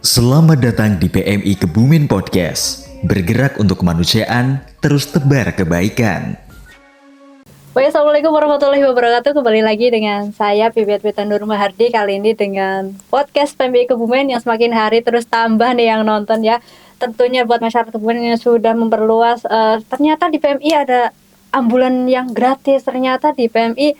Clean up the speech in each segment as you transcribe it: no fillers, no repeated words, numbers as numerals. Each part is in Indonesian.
Selamat datang di PMI Kebumen Podcast. Bergerak untuk kemanusiaan, terus tebar kebaikan. Baik, Assalamualaikum warahmatullahi wabarakatuh. Kembali lagi dengan saya Pipit Nur Mahardi. Kali ini dengan podcast PMI Kebumen yang semakin hari terus tambah nih yang nonton ya. Tentunya buat masyarakat Kebumen yang sudah memperluas. Ternyata di PMI ada ambulan yang gratis. Ternyata di PMI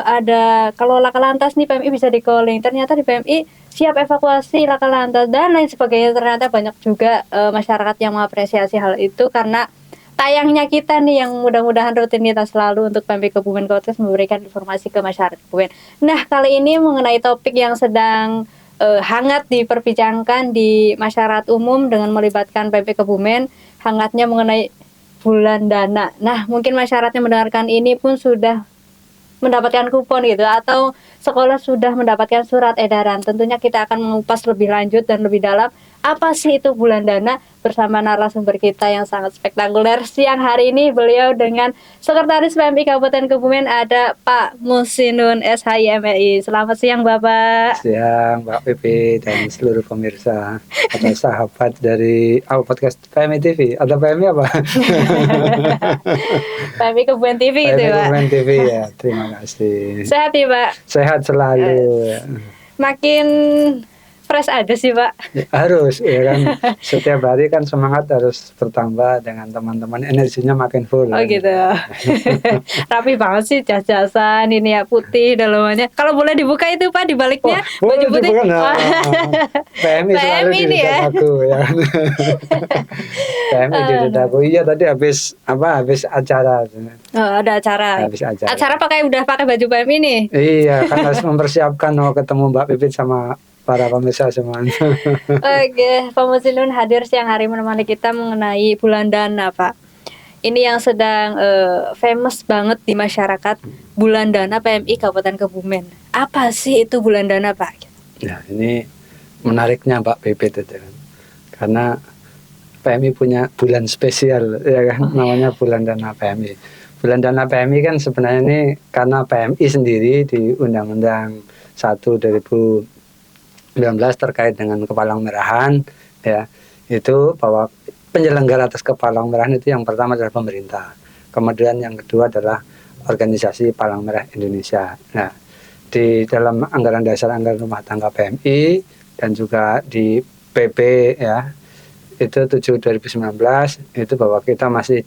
ada kalau laka lantas nih PMI bisa di calling. Ternyata di PMI siap evakuasi laka lantas dan lain sebagainya. Ternyata banyak juga masyarakat yang mengapresiasi hal itu karena tayangnya kita nih yang mudah-mudahan rutinitas selalu untuk PMI Kebumen Podcast memberikan informasi ke masyarakat Kebumen. Nah, kali ini mengenai topik yang sedang hangat diperbincangkan di masyarakat umum dengan melibatkan PMI Kebumen, hangatnya mengenai bulan dana. Nah, mungkin masyarakatnya mendengarkan ini pun sudah mendapatkan kupon gitu atau sekolah sudah mendapatkan surat edaran. Tentunya kita akan mengupas lebih lanjut dan lebih dalam apa sih itu bulan dana bersama narasumber kita yang sangat spektakuler. Siang hari ini beliau dengan Sekretaris PMI Kabupaten Kebumen ada Pak Musinun SHIMLI. Selamat siang Bapak. Siang Mbak Pipi dan seluruh pemirsa atau sahabat dari podcast PMI TV atau PMI apa? PMI Kebumen TV gitu PMI Pak. Kebumen TV ya, terima kasih. Sehat ya Pak? Sehat selalu. Makin fresh aja sih Pak. Harus ya kan, setiap hari kan semangat harus bertambah dengan teman-teman, energinya makin full. Oh gitu. Rapi banget sih jas-jasan ini ya putih dalamannya. Kalau boleh dibuka itu Pak di baliknya baju putih. Dibuka, nah. PMI selalu di ini ya. aku ya. PMI di aku. Iya tadi habis acara. Oh, ada acara. Habis acara. Acara udah pakai baju PMI nih. Iya, kan harus mempersiapkan mau ketemu Mbak Pipit sama para pemirsa semuanya. Oke, Pak Musinun hadir siang hari menemani kita mengenai bulan dana, Pak. Ini yang sedang famous banget di masyarakat, bulan dana PMI Kabupaten Kebumen. Apa sih itu bulan dana, Pak? Ya, ini menariknya Mbak Pipit itu kan. Karena PMI punya bulan spesial ya kan, namanya bulan dana PMI. Bulan dana PMI kan sebenarnya ini karena PMI sendiri di Undang-Undang 1/2019 terkait dengan kepalang merahan ya, itu bahwa penyelenggara atas kepalang merahan itu yang pertama adalah pemerintah, kemudian yang kedua adalah organisasi Palang Merah Indonesia. Nah, di dalam anggaran dasar anggaran rumah tangga PMI dan juga di PP ya itu 7/2019 itu bahwa kita masih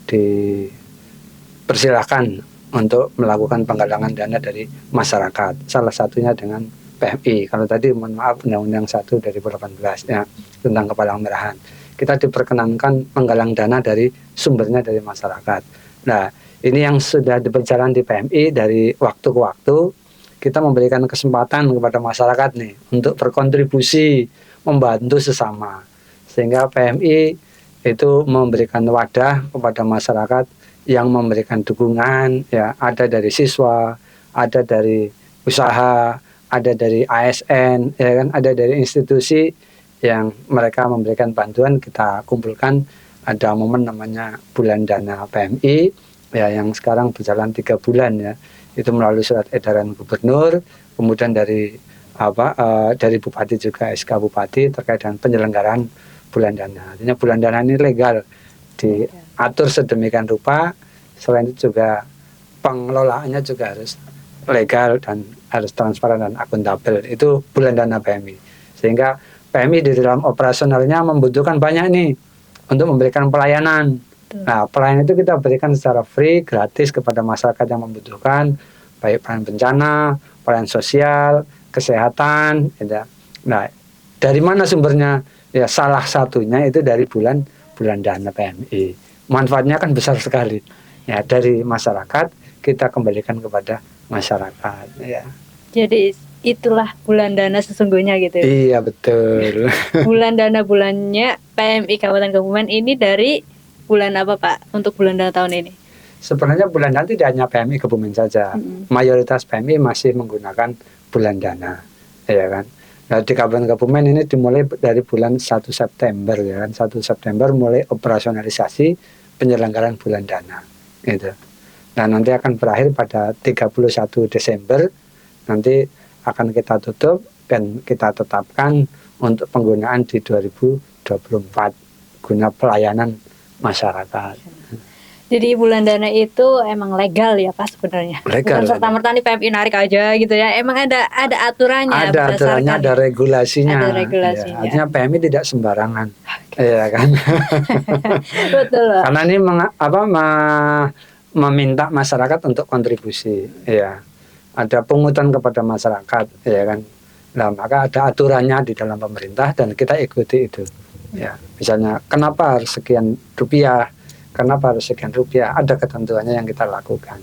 dipersilakan untuk melakukan penggalangan dana dari masyarakat, salah satunya dengan PMI. Kalau tadi mohon maaf Undang-Undang 1/2018 ya tentang kepalang merahan, kita diperkenankan menggalang dana dari sumbernya dari masyarakat. Nah, ini yang sudah berjalan di PMI dari waktu ke waktu, kita memberikan kesempatan kepada masyarakat nih untuk berkontribusi membantu sesama, sehingga PMI itu memberikan wadah kepada masyarakat yang memberikan dukungan ya, ada dari siswa, ada dari usaha, ada dari ASN ya kan, ada dari institusi yang mereka memberikan bantuan. Kita kumpulkan, ada momen namanya bulan dana PMI ya yang sekarang berjalan 3 bulan ya, itu melalui surat edaran gubernur, kemudian dari dari bupati juga SK bupati terkait dengan penyelenggaraan bulan dana. Artinya bulan dana ini legal, diatur sedemikian rupa. Selain itu juga pengelolaannya juga harus legal dan harus transparan dan akuntabel. Itu bulan dana PMI. Sehingga PMI di dalam operasionalnya membutuhkan banyak nih untuk memberikan pelayanan. Nah, pelayanan itu kita berikan secara free, gratis kepada masyarakat yang membutuhkan, baik pelayanan bencana, pelayanan sosial, kesehatan. Ya. Nah, dari mana sumbernya? Ya, salah satunya itu dari bulan dana PMI. Manfaatnya kan besar sekali. Ya, dari masyarakat kita kembalikan kepada masyarakat ya. Jadi itulah bulan dana sesungguhnya gitu. Iya betul. Bulan dana bulannya PMI Kabupaten Kebumen ini dari bulan apa Pak untuk bulan dana tahun ini? Sebenarnya bulan dana tidak hanya PMI Kebumen saja. Mayoritas PMI masih menggunakan bulan dana ya kan. Nah, di Kabupaten Kebumen ini dimulai dari bulan 1 September ya kan. 1 September mulai operasionalisasi penyelenggaraan bulan dana gitu. Nah, nanti akan berakhir pada 31 Desember. Nanti akan kita tutup dan kita tetapkan untuk penggunaan di 2024 guna pelayanan masyarakat. Jadi bulan dana itu emang legal ya Pak sebenarnya. Legal. Bukan serta-merta nih PMI narik aja gitu ya. Emang ada aturannya. Ada aturannya, ada regulasinya. Ada regulasinya. Ya, artinya PMI tidak sembarangan, ya kan? Betul. Pak. Karena ini meminta masyarakat untuk kontribusi, ya. Ada pungutan kepada masyarakat, ya kan? Nah, maka ada aturannya di dalam pemerintah dan kita ikuti itu. Ya, misalnya kenapa harus sekian rupiah? Kenapa harus sekian rupiah? Ada ketentuannya yang kita lakukan.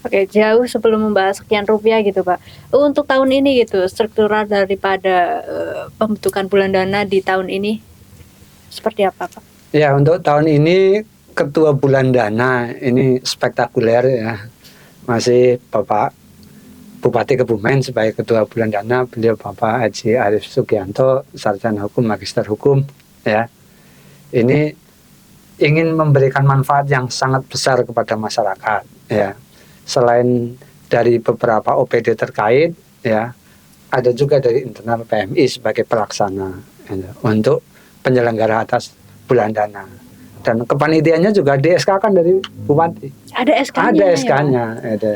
Oke, jauh sebelum membahas sekian rupiah gitu Pak. Untuk tahun ini gitu, struktural daripada pembentukan bulan dana di tahun ini seperti apa Pak? Ya, untuk tahun ini ketua bulan dana ini spektakuler ya. Masih Bapak Bupati Kebumen sebagai ketua bulan dana, beliau Bapak Haji Arif Sugianto, sarjana hukum, magister hukum ya. Ini ingin memberikan manfaat yang sangat besar kepada masyarakat ya. Selain dari beberapa OPD terkait ya, ada juga dari internal PMI sebagai pelaksana ya, untuk penyelenggara atas bulan dana. Dan kepanitiaannya juga di SK kan dari Bupati. Ada SK-nya. Ada SK-nya, ada.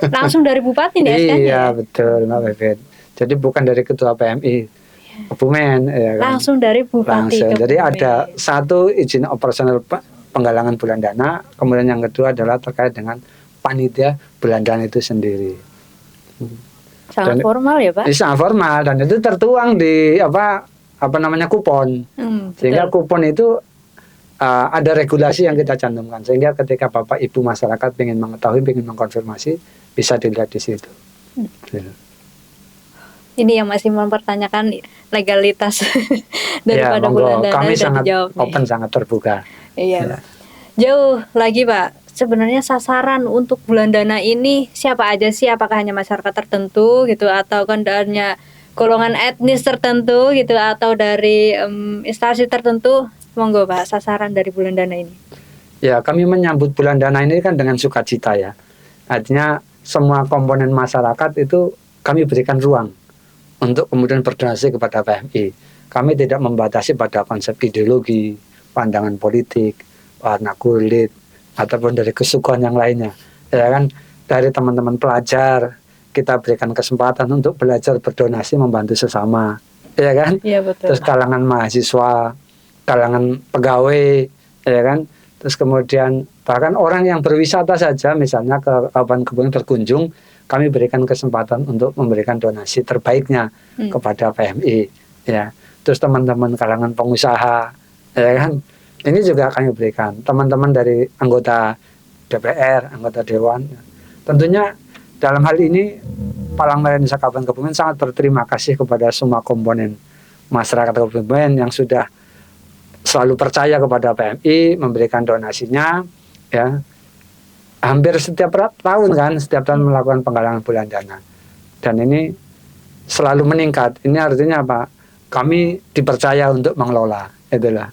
Langsung dari Bupati nih SK-nya. Iya, betul, Mbak Bebet. Jadi bukan dari ketua PMI Kebumen, ya kan? Langsung dari Bupati Langsung. Kebumen. Jadi ada satu izin operasional penggalangan bulan dana, kemudian yang kedua adalah terkait dengan panitia bulan dana itu sendiri. Sangat Dan formal ya Pak? Sangat formal dan itu tertuang di kupon. Sehingga kupon itu ada regulasi yang kita cantumkan sehingga ketika Bapak Ibu masyarakat ingin mengetahui, ingin mengkonfirmasi bisa dilihat di situ. Ya. Ini yang masih mempertanyakan legalitas daripada bulan dana kami udah sangat dijawab nih. open, sangat terbuka. Iya. Ya. Jauh lagi Pak, sebenarnya sasaran untuk bulan dana ini siapa aja sih? Apakah hanya masyarakat tertentu gitu, atau kan hanya golongan etnis tertentu gitu, atau dari instansi tertentu? Monggo Pak, sasaran dari bulan dana ini. Ya, kami menyambut bulan dana ini kan dengan sukacita ya. Artinya semua komponen masyarakat itu kami berikan ruang untuk kemudian berdonasi kepada PMI. Kami tidak membatasi pada konsep ideologi, pandangan politik, warna kulit, ataupun dari kesukuan yang lainnya. Ya kan, dari teman-teman pelajar, kita berikan kesempatan untuk belajar berdonasi membantu sesama. Ya kan? Iya betul. Terus kalangan mahasiswa, kalangan pegawai, ya kan? Terus kemudian bahkan orang yang berwisata saja, misalnya ke Kabupaten Kebumen berkunjung, kami berikan kesempatan untuk memberikan donasi terbaiknya kepada PMI, ya. Terus teman-teman kalangan pengusaha, ya kan, ini juga kami berikan. Teman-teman dari anggota DPR, anggota Dewan, tentunya dalam hal ini Palang Merah Indonesia Kabupaten Kebumen sangat berterima kasih kepada semua komponen masyarakat Kebumen yang sudah selalu percaya kepada PMI, memberikan donasinya, ya. Hampir setiap tahun kan, setiap tahun melakukan penggalangan bulan dana. Dan ini selalu meningkat. Ini artinya apa? Kami dipercaya untuk mengelola. Itulah.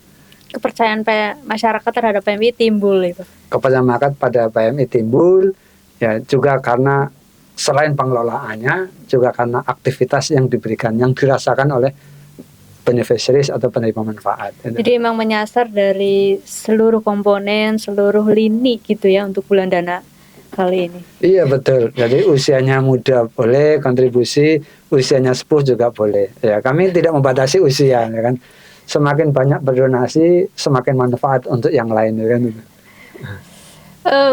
Kepercayaan masyarakat terhadap PMI timbul itu. Kepercayaan masyarakat pada PMI timbul, ya juga karena selain pengelolaannya, juga karena aktivitas yang diberikan, yang dirasakan oleh beneficiaries atau penerima manfaat. Jadi memang menyasar dari seluruh komponen, seluruh lini gitu ya untuk bulan dana kali ini. Iya betul. Jadi usianya muda boleh kontribusi, usianya sepuh juga boleh. Ya, kami tidak membatasi usia, ya kan. Semakin banyak berdonasi, semakin manfaat untuk yang lain, ya kan.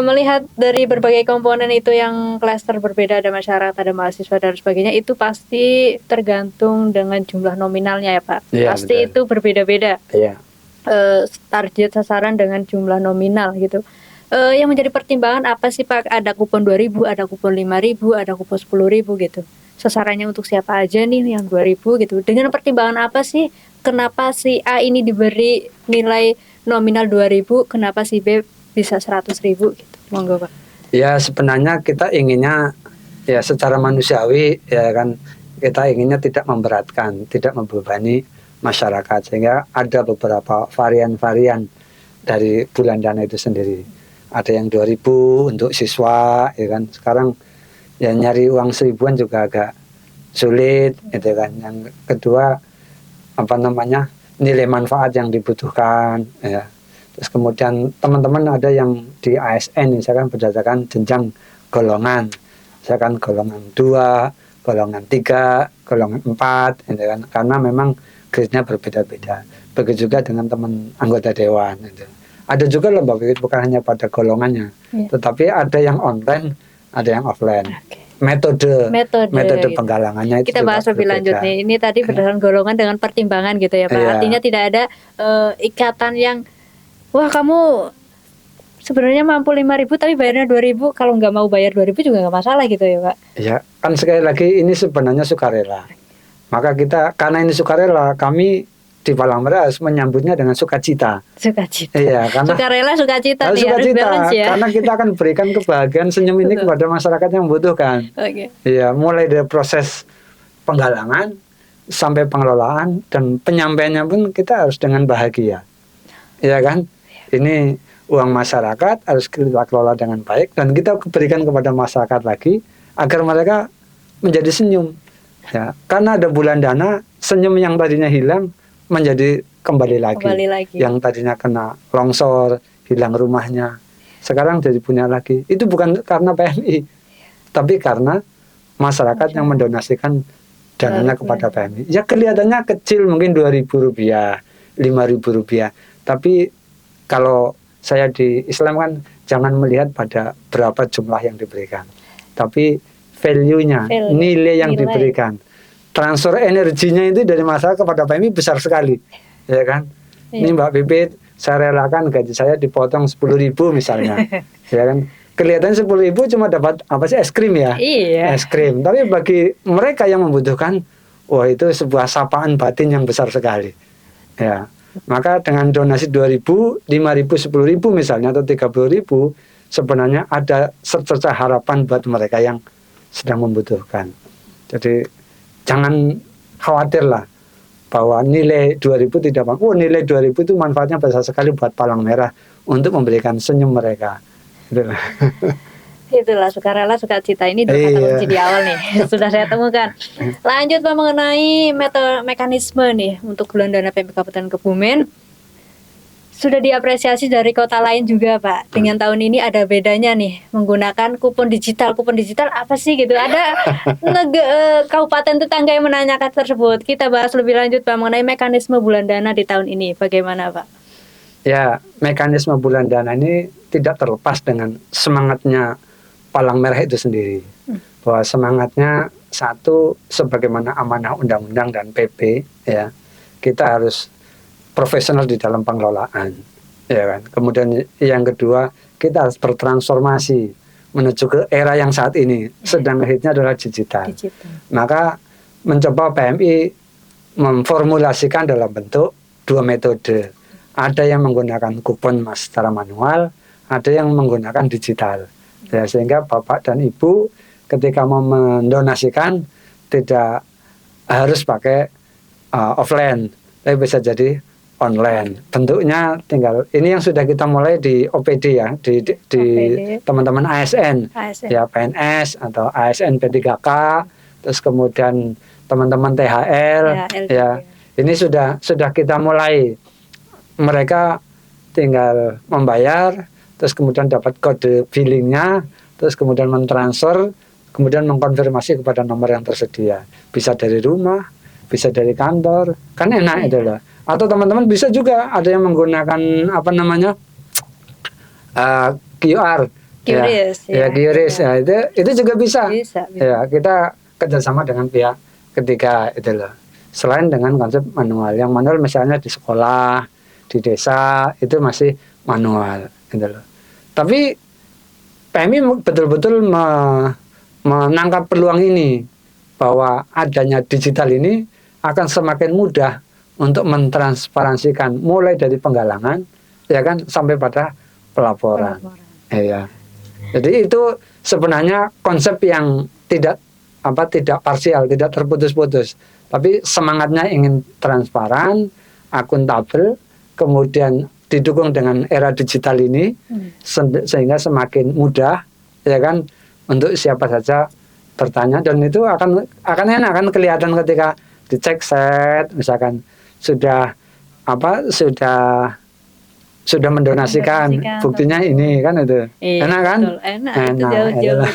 Melihat dari berbagai komponen itu yang klaster berbeda, ada masyarakat, ada mahasiswa dan sebagainya, itu pasti tergantung dengan jumlah nominalnya ya Pak. Ya, pasti betul. itu berbeda-beda. Iya. Target sasaran dengan jumlah nominal gitu. Yang menjadi pertimbangan apa sih Pak? Ada kupon 2.000, ada kupon 5.000, ada kupon 10.000 gitu. Sasarannya untuk siapa aja nih yang 2.000 gitu. Dengan pertimbangan apa sih? Kenapa si A ini diberi nilai nominal 2.000, kenapa si B bisa 100.000 gitu? Monggo Pak. Ya sebenarnya kita inginnya ya secara manusiawi ya kan, kita inginnya tidak memberatkan, tidak membebani masyarakat, sehingga ada beberapa varian-varian dari bulan dana itu sendiri. Ada yang 2.000 untuk siswa, ya kan. Sekarang ya nyari uang 1.000-an juga agak sulit gitu kan. Yang kedua nilai manfaat yang dibutuhkan ya. Terus kemudian teman-teman ada yang di ASN misalkan berdasarkan jenjang golongan, misalkan golongan 2, golongan 3, golongan 4 gitu kan. Karena memang grade-nya berbeda-beda. Begitu juga dengan teman anggota dewan gitu. Ada juga lomba Pipit bukan hanya pada golongannya, tetapi ada yang online, ada yang offline. Metode gitu. penggalangannya itu kita bahas lebih lanjut nih. Ini tadi berdasarkan golongan dengan pertimbangan gitu ya Pak. Artinya tidak ada ikatan yang wah kamu sebenarnya mampu 5.000 tapi bayarnya 2.000, kalau nggak mau bayar 2.000 juga nggak masalah gitu ya Pak. Ya kan sekali lagi ini sebenarnya sukarela. Maka kita karena ini sukarela, kami di Palang Merah harus menyambutnya dengan sukacita. Iya, karena sukarela sukacita nih, harus sukacita, balance ya. karena kita akan berikan kebahagiaan senyum ini kepada masyarakat yang membutuhkan. Iya, mulai dari proses penggalangan sampai pengelolaan dan penyampaiannya pun kita harus dengan bahagia. Iya kan? Ini uang masyarakat harus kita kelola dengan baik dan kita berikan kepada masyarakat lagi agar mereka menjadi senyum. Ya, karena ada bulan dana, senyum yang tadinya hilang menjadi kembali lagi. Yang tadinya kena longsor, hilang rumahnya, sekarang jadi punya lagi. Itu bukan karena PMI, tapi karena masyarakat yang mendonasikan dananya kepada PMI. Ya kelihatannya kecil, mungkin Rp2.000, Rp5.000, tapi kalau saya di Islam kan jangan melihat pada berapa jumlah yang diberikan, tapi value-nya, nilai yang diberikan. Transfer energinya itu dari masyarakat kepada PMI besar sekali, ya kan? Ini Mbak Pipit, saya relakan gaji saya dipotong 10.000 misalnya, ya kan? Kelihatannya 10.000 cuma dapat apa sih, es krim ya? Iya. Es krim. Tapi bagi mereka yang membutuhkan, wah itu sebuah sapaan batin yang besar sekali. Ya, maka dengan donasi 2.000, 5.000, 10.000 misalnya atau 30.000, sebenarnya ada secerca harapan buat mereka yang sedang membutuhkan. Jadi jangan khawatir lah bahwa nilai 2.000 tidak mampu. Nilai 2.000 itu manfaatnya besar sekali buat Palang Merah untuk memberikan senyum mereka. Itulah sukarela sukacita, ini dua kata kunci di awal nih. Sudah saya temukan. Lanjut Pak, mengenai mekanisme nih untuk bulan dana PMI Kabupaten Kebumen. Sudah diapresiasi dari kota lain juga Pak. Dengan tahun ini ada bedanya nih menggunakan kupon digital. Kupon digital apa sih gitu? Ada kabupaten tetangga yang menanyakan tersebut. Kita bahas lebih lanjut Pak mengenai mekanisme bulan dana di tahun ini. Bagaimana Pak? Ya, mekanisme bulan dana ini tidak terlepas dengan semangatnya Palang Merah itu sendiri. Bahwa semangatnya satu, sebagaimana amanah undang-undang dan PP, ya, kita harus profesional di dalam pengelolaan, ya kan. Kemudian yang kedua, kita harus bertransformasi menuju ke era yang saat ini sedang hitnya adalah digital. Maka mencoba PMI memformulasikan dalam bentuk dua metode. Ada yang menggunakan kupon secara manual, ada yang menggunakan digital. Ya, sehingga Bapak dan Ibu ketika mau mendonasikan tidak harus pakai offline, tapi bisa jadi online. Bentuknya tinggal ini yang sudah kita mulai di OPD ya, di teman-teman ASN, ya PNS atau ASN P3K, terus kemudian teman-teman THL, ya ini sudah kita mulai. Mereka tinggal membayar, terus kemudian dapat kode billingnya, terus kemudian mentransfer, kemudian mengkonfirmasi kepada nomor yang tersedia. Bisa dari rumah, bisa dari kantor, kan enak itu loh. Atau teman-teman bisa juga ada yang menggunakan QR, QRIS, ya, itu juga bisa. Ya, kita kerjasama dengan pihak ketiga itu loh. Selain dengan konsep manual, yang manual misalnya di sekolah, di desa itu masih manual gitu loh. Tapi PMI betul-betul menangkap peluang ini bahwa adanya digital ini akan semakin mudah untuk mentransparansikan mulai dari penggalangan ya kan sampai pada pelaporan. Ya. Jadi itu sebenarnya konsep yang tidak parsial, tidak terputus-putus, tapi semangatnya ingin transparan, akuntabel, kemudian didukung dengan era digital ini sehingga semakin mudah ya kan untuk siapa saja bertanya, dan itu akan enak, akan kelihatan ketika dicek set misalkan sudah mendonasikan, Mendonasikan, buktinya ini kan itu. Iya, Enak kan? betul. Enak, itu jauh-jauh itulah.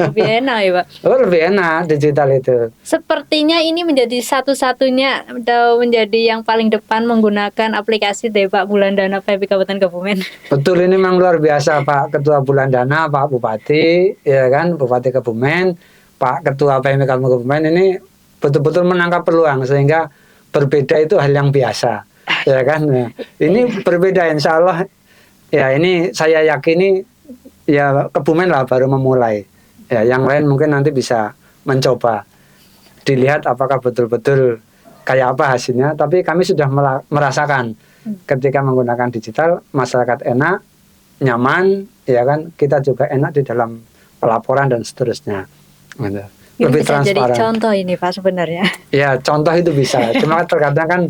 lebih enak ya Pak. Oh, lebih enak digital itu. Sepertinya ini menjadi satu-satunya atau menjadi yang paling depan menggunakan aplikasi dari Pak Bulandana PMI Kabupaten Kebumen. Betul, ini memang luar biasa Pak Ketua Bulandana, Pak Bupati, ya kan, Bupati Kebumen, Pak Ketua PMI Kabupaten Kebumen ini betul-betul menangkap peluang sehingga berbeda itu hal yang biasa, ya kan. Nah, ini berbeda, insya Allah. Ya ini saya yakini ya Kebumen lah baru memulai. Ya yang lain mungkin nanti bisa mencoba, dilihat apakah betul-betul kayak apa hasilnya. Tapi kami sudah merasakan ketika menggunakan digital, masyarakat enak, nyaman, ya kan. Kita juga enak di dalam pelaporan dan seterusnya. Gitu. Ini Lebih bisa jadi transparan. contoh ini Pak sebenarnya. Ya contoh itu bisa. Cuma terkadang kan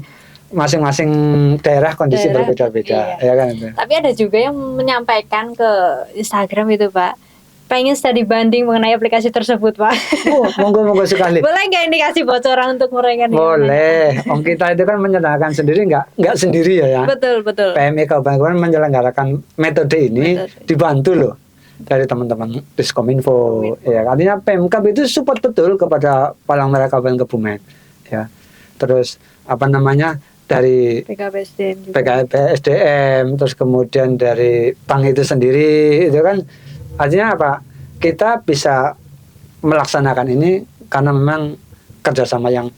masing-masing daerah kondisi Daerah, berbeda-beda, iya. ya kan itu. Tapi ada juga yang menyampaikan ke Instagram itu Pak, pengen studi banding mengenai aplikasi tersebut Pak. Oh, monggo sekali. Boleh nggak ini kasih bocoran untuk mereka nih? Boleh. Om kita itu kan menyelenggarakan sendiri, nggak sendiri ya. Betul. PMI Kabupaten menyelenggarakan metode ini dibantu loh dari teman-teman Diskominfo. Ya, artinya Pemkab itu support betul kepada Palang Merah Kabupaten Kebumen. Ya, terus apa namanya dari PKPSDM juga. PKPSDM, terus kemudian dari bank itu sendiri, itu kan artinya apa? Kita bisa melaksanakan ini karena memang kerjasama yang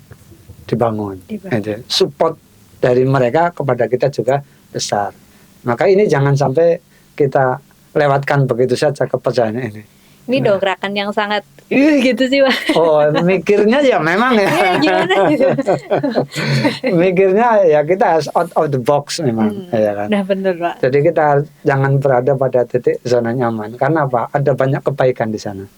dibangun. Gitu. Support dari mereka kepada kita juga besar. Maka ini jangan sampai kita lewatkan begitu saja kepercayaan ini. Ini dongkrakan yang sangat gitu sih Pak. Oh, mikirnya ya memang ya. Iya, gimana gitu. Mikirnya ya kita harus out of the box memang, ya kan. Nah bener Pak. Jadi kita jangan berada pada titik zona nyaman. Karena apa? Ada banyak kebaikan di sana.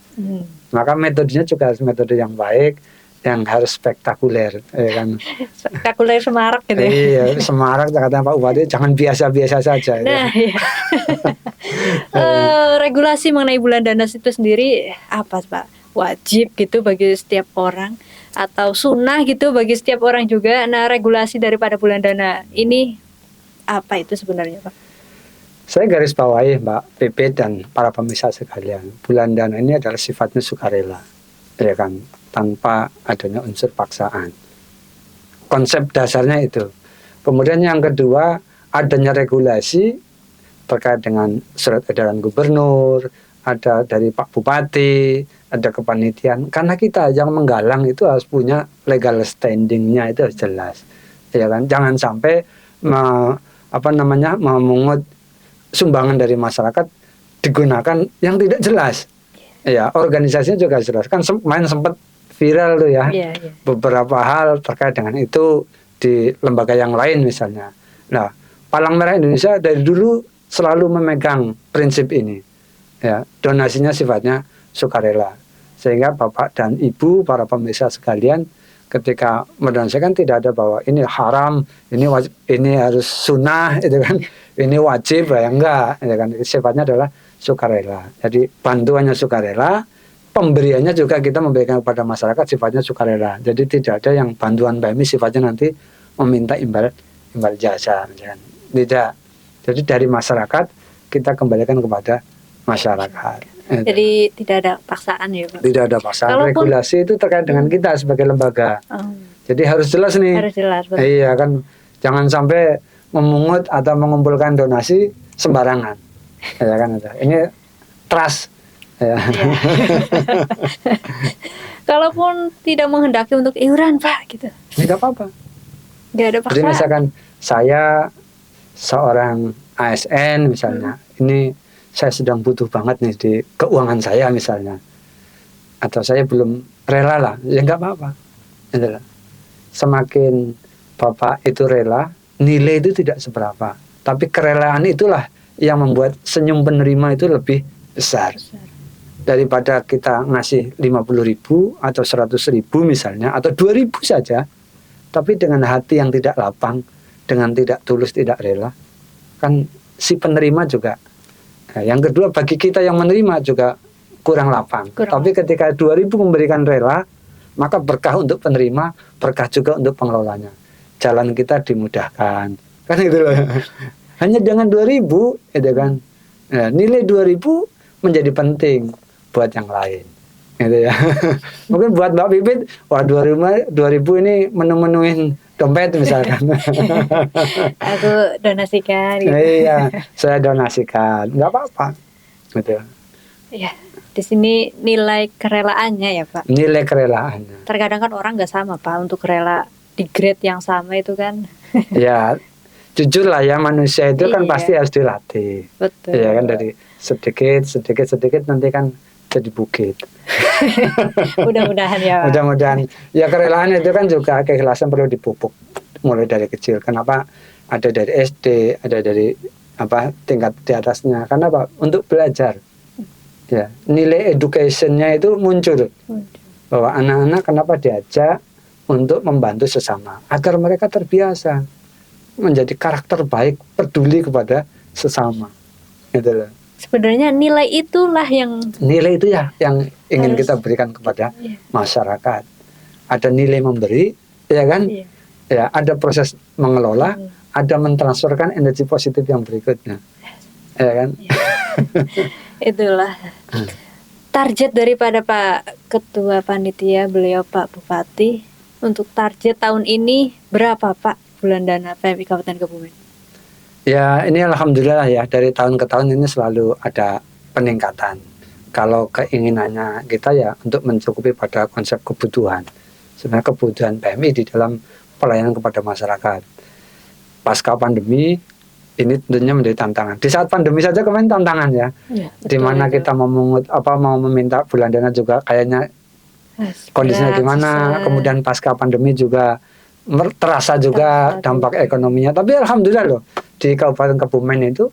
Maka metodenya juga harus metode yang baik, yang harus spektakuler, ya kan. Spektakuler semarak gitu ya. Iya, semarak kata Pak Bupati, jangan biasa-biasa saja. Nah, ya. iya. Regulasi mengenai bulan danas itu sendiri apa Pak? Wajib gitu bagi setiap orang atau sunnah gitu bagi setiap orang juga. Nah, regulasi daripada bulan dana ini apa itu sebenarnya Pak? Saya garis bawahi Mbak PP dan para pemirsa sekalian, bulan dana ini adalah sifatnya sukarela, ya kan, tanpa adanya unsur paksaan. Konsep dasarnya itu. Kemudian yang kedua, adanya regulasi terkait dengan surat edaran gubernur, ada dari Pak Bupati, ada kepanitiaan. Karena kita yang menggalang itu harus punya legal standingnya, itu harus jelas, ya kan. Jangan sampai memungut sumbangan dari masyarakat digunakan yang tidak jelas. Ya, organisasinya juga jelas. Kan kemarin sempat viral tuh ya, beberapa hal terkait dengan itu di lembaga yang lain misalnya. Nah, Palang Merah Indonesia dari dulu selalu memegang prinsip ini. Ya, donasinya sifatnya sukarela. Sehingga Bapak dan Ibu, para pemirsa sekalian, ketika mendonasikan tidak ada bahwa ini haram, ini wajib, ini harus sunnah, itu kan, ini wajib, ya enggak, ya kan. Sifatnya adalah sukarela. Jadi bantuannya sukarela, pemberiannya juga kita memberikan kepada masyarakat sifatnya sukarela. Jadi tidak ada yang bantuan PMI sifatnya nanti meminta imbal jasa, misalkan. Tidak. Jadi dari masyarakat kita kembalikan kepada masyarakat. Jadi tidak ada paksaan ya Pak? Tidak ada paksaan. Regulasi itu terkait dengan kita sebagai lembaga. Jadi harus jelas nih. Harus jelas. Betul. Iya kan, jangan sampai memungut atau mengumpulkan donasi sembarangan. Ya kan itu. Ini trust. Ya. Kalaupun tidak menghendaki untuk iuran Pak gitu. Tidak apa-apa. Tidak ada paksaan. Jadi misalkan saya seorang ASN misalnya, ini saya sedang butuh banget nih di keuangan saya misalnya, atau saya belum rela lah, ya nggak apa-apa. Semakin Bapak itu rela, nilai itu tidak seberapa, tapi kerelaan itulah yang membuat senyum penerima itu lebih besar. Daripada kita ngasih 50.000 atau 100.000 misalnya, atau 2.000 saja, tapi dengan hati yang tidak lapang, dengan tidak tulus, tidak rela, kan si penerima juga. Nah, yang kedua bagi kita yang menerima juga kurang lapang. Kurang Tapi ketika 2000 memberikan rela, maka berkah untuk penerima, berkah juga untuk pengelolanya. Jalan kita dimudahkan. Kan gitu loh. Hanya dengan 2000, gitu kan. Nah, nilai 2000 menjadi penting buat yang lain. Gitu ya. Mungkin buat Mbak Pipit, wah 2000 ini menu-menuin dompet misalkan. Aku donasikan gitu. Iya, saya donasikan. Nggak apa-apa. Gitu. Ya, di sini nilai kerelaannya ya Pak. Nilai kerelaannya. Terkadang kan orang nggak sama Pak untuk rela di grade yang sama itu kan. Ya, jujur lah ya, manusia itu kan Iya. pasti harus dilatih. Betul. Ya kan, dari sedikit nanti kan jadi bukit. Mudah-mudahan ya Pak. Mudah-mudahan. Ya, kerelaan itu kan juga keikhlasan perlu dipupuk mulai dari kecil. Kenapa? Ada dari SD, ada dari tingkat di atasnya. Karena apa? Untuk belajar. Ya, nilai education-nya itu muncul bahwa anak-anak kenapa diajak untuk membantu sesama agar mereka terbiasa menjadi karakter baik, peduli kepada sesama. Gitu loh. Sebenarnya nilai itulah yang Nilai itu ya yang ingin Harus. kita berikan kepada Iya. masyarakat. Ada nilai memberi, ya kan? Iya. Ya, ada proses mengelola, Hmm. ada mentransferkan energi positif yang berikutnya. Ya kan? Itulah target daripada Pak Ketua Panitia, beliau Pak Bupati, untuk target tahun ini berapa Pak bulan dana PMI Kabupaten Kebumen? Ya, ini alhamdulillah ya, dari tahun ke tahun ini selalu ada peningkatan. Kalau keinginannya kita ya untuk mencukupi pada konsep kebutuhan. Sebenarnya kebutuhan PMI di dalam pelayanan kepada masyarakat. Pasca pandemi ini tentunya menjadi tantangan. Di saat pandemi saja kemarin tantangan ya. Ya, Di mana kita mau meminta bulan dana juga kayaknya kondisinya gimana. Kemudian pasca pandemi juga terasa juga dampak ekonominya. Tapi alhamdulillah loh, di Kabupaten Kebumen itu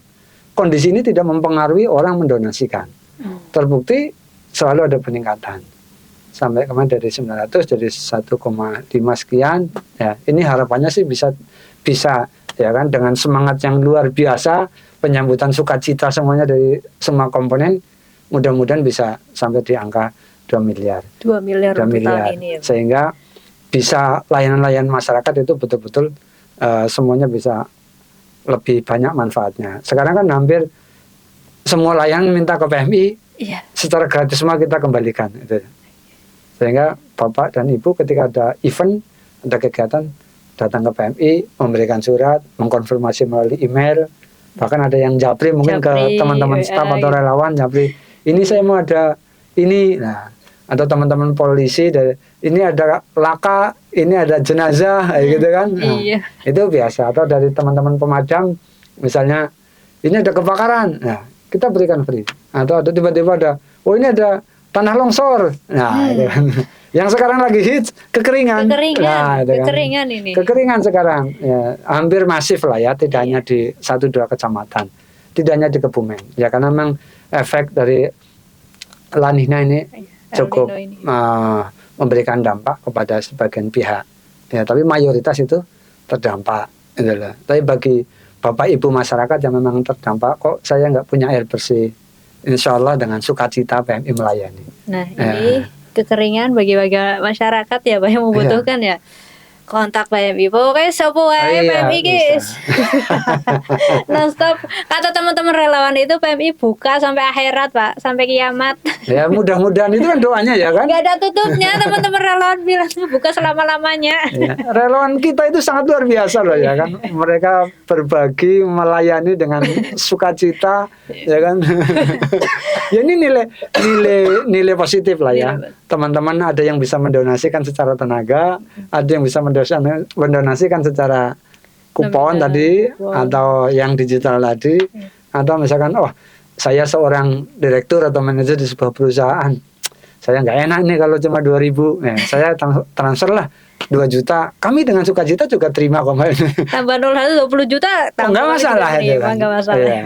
kondisi ini tidak mempengaruhi orang mendonasikan. Terbukti selalu ada peningkatan. Sampai kemarin dari 900 jadi 1,5 sekian. Ya, ini harapannya sih bisa ya kan, dengan semangat yang luar biasa, penyambutan sukacita semuanya dari semua komponen, mudah-mudahan bisa sampai di angka 2 miliar. 2 miliar 2 untuk miliar. tahun ini ya Pak. Sehingga bisa layanan-layanan masyarakat itu betul-betul semuanya bisa lebih banyak manfaatnya. Sekarang kan hampir semua layanan minta ke PMI, Iya. secara gratis semua kita kembalikan. Itu. Sehingga Bapak dan Ibu ketika ada event, ada kegiatan, datang ke PMI, memberikan surat, mengkonfirmasi melalui email, bahkan ada yang japri mungkin Japri, ke teman-teman WA staf atau gitu. relawan, japri, ini saya mau ada ini, nah, atau teman-teman polisi, ini ada laka, ini ada jenazah, kayak gitu kan, nah, Iya. itu biasa. Atau dari teman-teman pemadam, misalnya ini ada kebakaran, nah kita berikan free. Atau ada tiba-tiba ada, oh ini ada tanah longsor, nah itu kan. Yang sekarang lagi hits kekeringan. Nah, itu kan. Kekeringan ini. Kekeringan sekarang ya, hampir masif lah ya, tidak hanya di 1-2 kecamatan, tidak hanya di Kebumen ya, karena memang efek dari La Nina ini El cukup Nino ini. memberikan dampak kepada sebagian pihak ya, tapi mayoritas itu terdampak gitu loh. Tapi bagi Bapak Ibu masyarakat yang memang terdampak, kok saya nggak punya air bersih, insya Allah dengan sukacita PMI melayani. Nah, ini kekeringan bagi masyarakat ya Pak yang membutuhkan ya. Kontak PMI. Pokoknya sopo wae Iya, PMI guys. Non-stop. Kata teman-teman relawan itu PMI buka sampai akhirat, Pak, sampai kiamat. Ya mudah-mudahan itu kan doanya ya kan. Gak ada tutupnya, teman-teman relawan bilang buka selama-lamanya. Ya, relawan kita itu sangat luar biasa loh ya kan. Mereka berbagi, melayani dengan sukacita ya kan. Ya ini nilai positif lah ya. Teman-teman ada yang bisa mendonasikan secara tenaga, ada yang bisa mendonasikan secara kupon tadi, atau yang digital tadi, atau misalkan saya seorang direktur atau manajer di sebuah perusahaan, saya nggak enak nih kalau cuma 2.000, saya transfer lah 2 juta, kami dengan sukacita juga terima kok Mbak. Tambah 01 20 juta, Nggak masalah itu kan. Nggak masalah. Iya.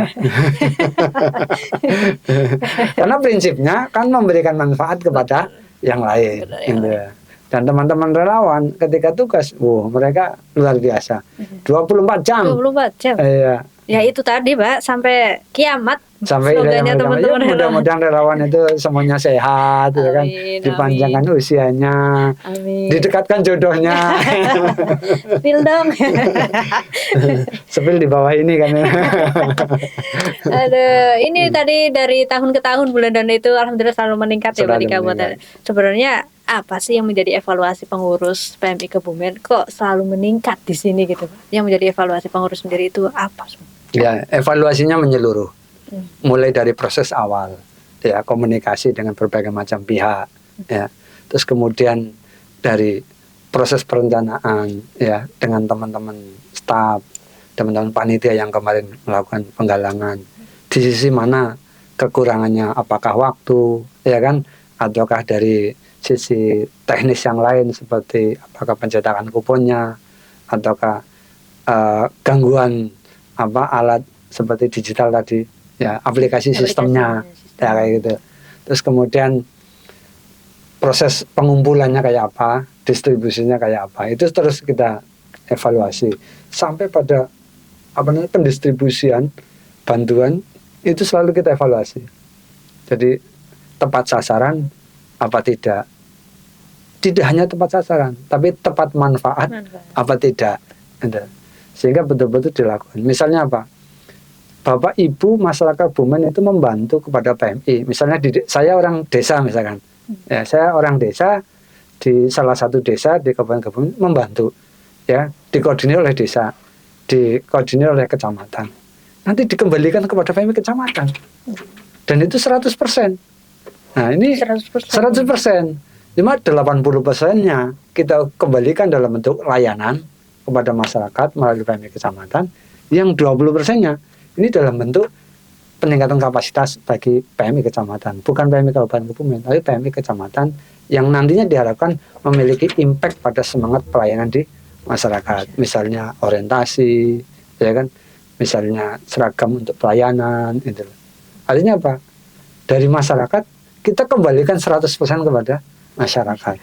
Karena prinsipnya kan memberikan manfaat kepada yang lain. Gitu. Dan teman-teman relawan ketika tugas, mereka luar biasa. 24 jam. 24 jam. Iya. Ya itu tadi Pak, sampai kiamat. Sampai Slogannya teman-teman mudah-mudahan relawan itu semuanya sehat, gitu kan, Amin, dipanjangkan usianya, Amin. didekatkan jodohnya. Spill dong. Sepil di bawah ini kan. Aduh, ini tadi dari tahun ke tahun bulan Dana itu alhamdulillah selalu meningkat ya Pak Selalu di kabupaten. meningkat. Sebenarnya apa sih yang menjadi evaluasi pengurus PMI Kebumen kok selalu meningkat di sini gitu Pak? Yang menjadi evaluasi pengurus sendiri itu apa? Ya, evaluasinya menyeluruh. Mulai dari proses awal, ya, komunikasi dengan berbagai macam pihak, ya. Terus kemudian dari proses perencanaan, ya, dengan teman-teman staf, teman-teman panitia yang kemarin melakukan penggalangan. Di sisi mana kekurangannya, apakah waktu, ya kan, ataukah dari sisi teknis yang lain seperti apakah pencetakan kuponnya, ataukah gangguan alat seperti digital tadi, ya, aplikasi sistemnya, ya, kayak gitu. Terus kemudian proses pengumpulannya kayak apa, distribusinya kayak apa, itu terus kita evaluasi sampai pada pendistribusian bantuan itu selalu kita evaluasi. Jadi tepat sasaran apa tidak hanya tepat sasaran, tapi tepat manfaat apa tidak, gitu. Sehingga betul-betul dilakukan. Misalnya apa? Bapak Ibu masyarakat Kebumen itu membantu kepada PMI. Misalnya saya orang desa misalkan, ya, saya orang desa di salah satu desa di Kabupaten Kebumen membantu, ya, dikoordinir oleh desa, dikoordinir oleh kecamatan. Nanti dikembalikan kepada PMI kecamatan, dan itu 100%. Nah ini 100%. Cuma 80%-nya kita kembalikan dalam bentuk layanan kepada masyarakat melalui PMI kecamatan. Yang 20%-nya ini dalam bentuk peningkatan kapasitas bagi PMI kecamatan, bukan PMI Kabupaten Kebumen, tapi PMI kecamatan yang nantinya diharapkan memiliki impact pada semangat pelayanan di masyarakat. Misalnya orientasi, ya kan, misalnya seragam untuk pelayanan, itu. Artinya apa? Dari masyarakat kita kembalikan 100% kepada masyarakat.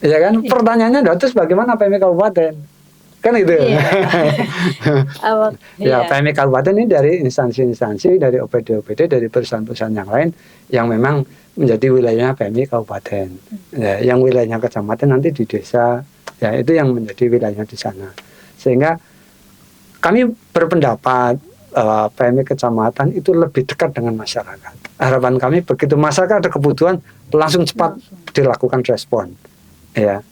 Ya kan? Pertanyaannya adalah terus bagaimana PMI Kabupaten? Kan itu. Iya. Ya, PMI Kabupaten ini dari instansi-instansi, dari OPD-OPD, dari perusahaan-perusahaan yang lain yang memang menjadi wilayahnya PMI Kabupaten. Ya, yang wilayahnya kecamatan nanti di desa, ya itu yang menjadi wilayahnya di sana. Sehingga kami berpendapat PMI kecamatan itu lebih dekat dengan masyarakat. Harapan kami begitu masyarakat ada kebutuhan langsung cepat dilakukan respon. Ya.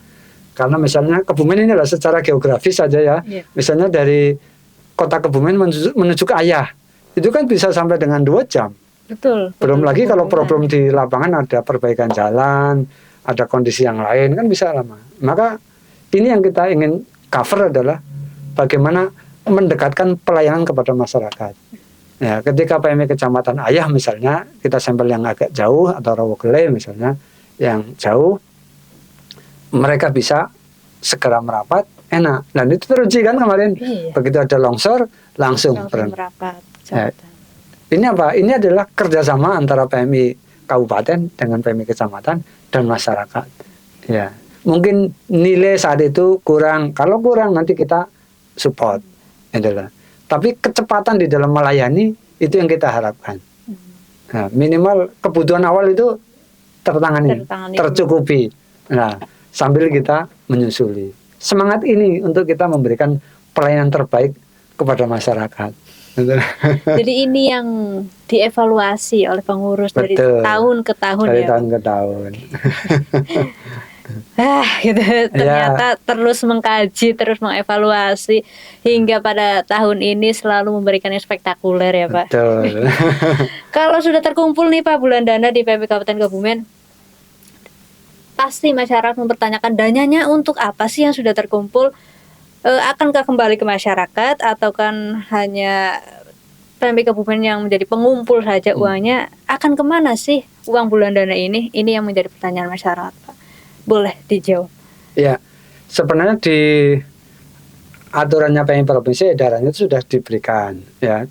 Karena misalnya Kebumen ini adalah secara geografis saja ya. Misalnya dari kota Kebumen menuju ke Ayah, itu kan bisa sampai dengan 2 jam. Betul. Belum lagi kalau problem di lapangan ada perbaikan jalan, ada kondisi yang lain, kan bisa lama. Maka ini yang kita ingin cover adalah bagaimana mendekatkan pelayanan kepada masyarakat. Ya, ketika PMI Kecamatan Ayah misalnya, kita sampel yang agak jauh atau Rawogele misalnya, yang jauh, mereka bisa segera merapat, enak. Dan itu teruji kan kemarin. Iya. Begitu ada longsor, langsung merapat. Ya. Ini apa? Ini adalah kerjasama antara PMI Kabupaten dengan PMI Kecamatan dan masyarakat. Ya, mungkin nilai saat itu kurang. Kalau kurang nanti kita support. Itulah. Tapi kecepatan di dalam melayani itu yang kita harapkan. Nah, minimal kebutuhan awal itu tertangani. Tercukupi. Nah, sambil kita menyusuli. Semangat ini untuk kita memberikan pelayanan terbaik kepada masyarakat. Jadi ini yang dievaluasi oleh pengurus. Betul. Dari tahun ke tahun. Dari tahun ke tahun. Gitu. Ternyata terus mengkaji, terus mengevaluasi hingga pada tahun ini selalu memberikan yang spektakuler ya Pak. Betul. Kalau sudah terkumpul nih Pak bulan dana di PMI Kabupaten Kebumen, pasti masyarakat mempertanyakan dananya untuk apa sih yang sudah terkumpul, akankah kembali ke masyarakat atau kan hanya PMI Kebumen yang menjadi pengumpul saja uangnya, akan kemana sih uang bulan dana ini? Ini yang menjadi pertanyaan masyarakat Pak. Boleh dijawab. Ya, sebenarnya di aturannya PMI Provinsi edarannya itu sudah diberikan ya,